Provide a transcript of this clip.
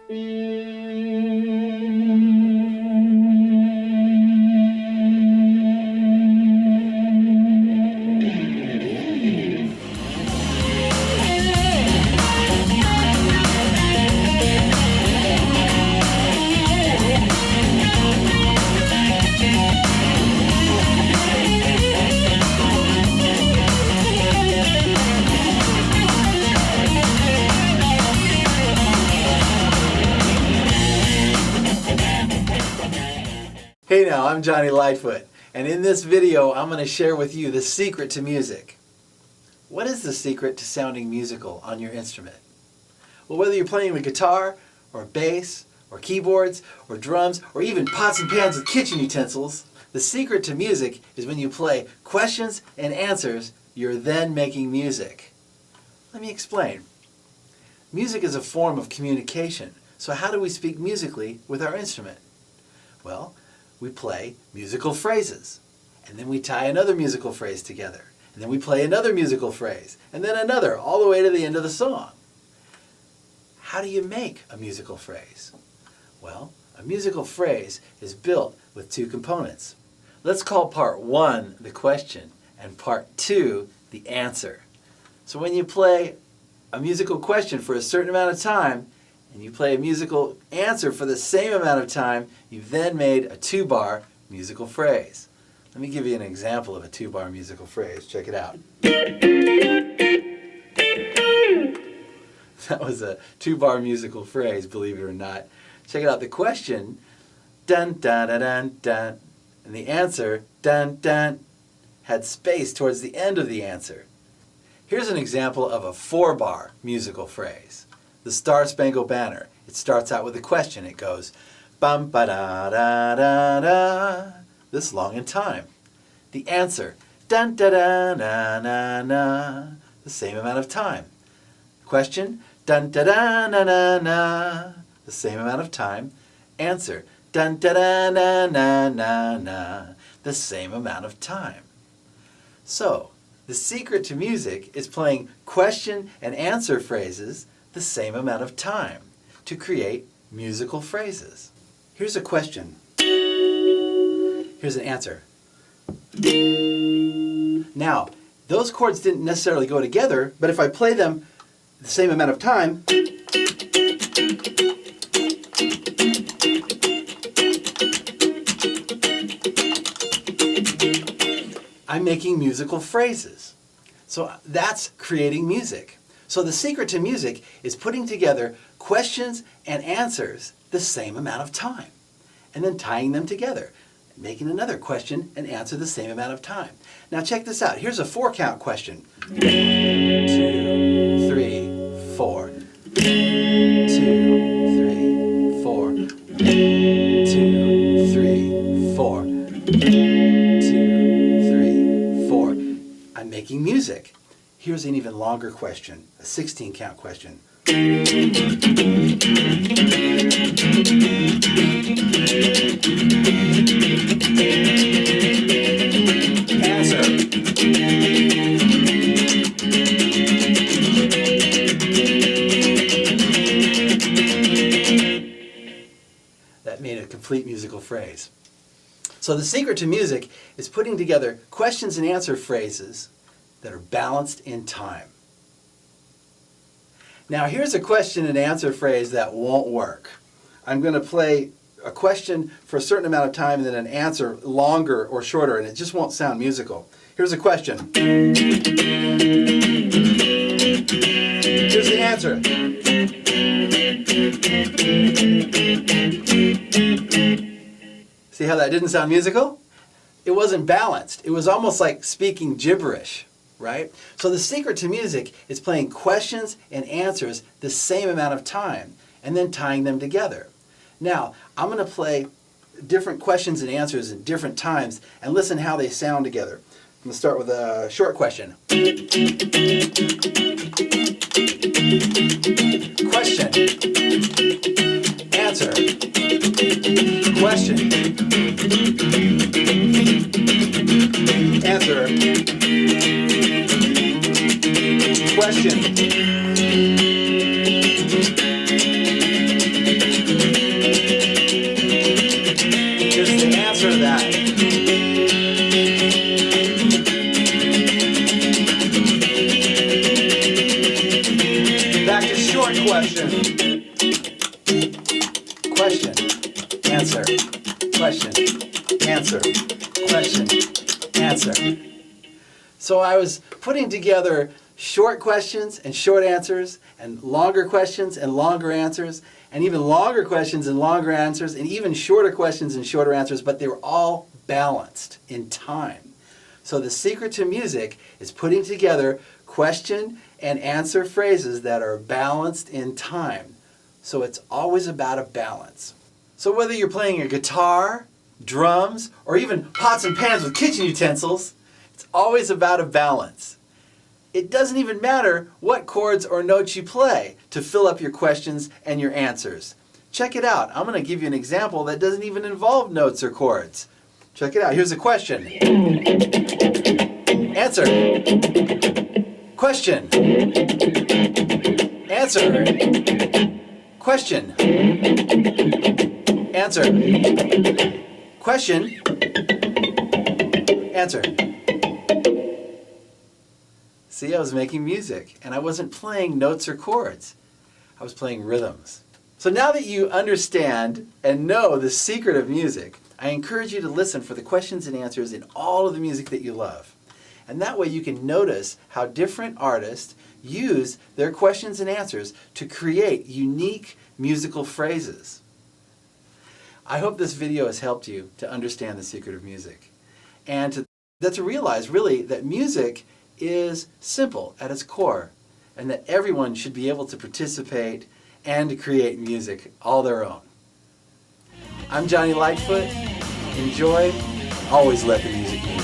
Hey now, I'm Johnny Lightfoot, and in this video I'm going to share with you the secret to music. What is the secret to sounding musical on your instrument? Well, whether you're playing with guitar, or bass, or keyboards, or drums, or even pots and pans with kitchen utensils, the secret to music is when you play questions and answers, you're then making music. Let me explain. Music is a form of communication, so how do we speak musically with our instrument? Well, we play musical phrases, and then we tie another musical phrase together, and then we play another musical phrase, and then another, all the way to the end of the song. How do you make a musical phrase? Well, a musical phrase is built with two components. Let's call part one the question, and part two the answer. So when you play a musical question for a certain amount of time, and you play a musical answer for the same amount of time, you've then made a two-bar musical phrase. Let me give you an example of a two-bar musical phrase. Check it out. That was a two-bar musical phrase, believe it or not. Check it out. The question, dun dun dun dun dun, and the answer, dun dun, had space towards the end of the answer. Here's an example of a four-bar musical phrase. The Star-Spangled Banner. It starts out with a question. It goes, bum ba da da da da, this long in time. The answer, dun da da na na na, the same amount of time. Question, dun da da na na na, the same amount of time. Answer, dun da da na na na na, the same amount of time. So, the secret to music is playing question and answer phrases the same amount of time to create musical phrases. Here's a question. Here's an answer. Now, those chords didn't necessarily go together, but if I play them the same amount of time, I'm making musical phrases. So that's creating music. So the secret to music is putting together questions and answers the same amount of time, and then tying them together, making another question and answer the same amount of time. Now check this out. Here's a 4-count question. 1, 2, 3, 4. 2, 3, 4. 2, 3, 4. 2, 3, 4. I'm making music. Here's an even longer question, a 16-count question. Answer. That made a complete musical phrase. So the secret to music is putting together questions and answer phrases that are balanced in time. Now here's a question and answer phrase that won't work. I'm going to play a question for a certain amount of time and then an answer longer or shorter, and it just won't sound musical. Here's a question. Here's the answer. See how that didn't sound musical? It wasn't balanced. It was almost like speaking gibberish. Right? So the secret to music is playing questions and answers the same amount of time and then tying them together. Now, I'm going to play different questions and answers at different times and listen how they sound together. I'm going to start with a short question. Question. Answer. Question. Answer. Question. question, answer, question, answer, question, answer. So I was putting together short questions and short answers, and longer questions and longer answers, and even longer questions and longer answers, and even shorter questions and shorter answers, but they were all balanced in time. So the secret to music is putting together question and answer phrases that are balanced in time. So it's always about a balance. So whether you're playing a guitar, drums, or even pots and pans with kitchen utensils, it's always about a balance. It doesn't even matter what chords or notes you play to fill up your questions and your answers. Check it out. I'm going to give you an example that doesn't even involve notes or chords. Check it out. Here's a question. Answer. Question. Answer. Question. Answer. Question. Answer. See, I was making music, and I wasn't playing notes or chords. I was playing rhythms. So now that you understand and know the secret of music, I encourage you to listen for the questions and answers in all of the music that you love. And that way you can notice how different artists use their questions and answers to create unique musical phrases. I hope this video has helped you to understand the secret of music and to realize really that music is simple at its core and that everyone should be able to participate and to create music all their own. I'm Johnny Lightfoot. Enjoy. Always let the music move.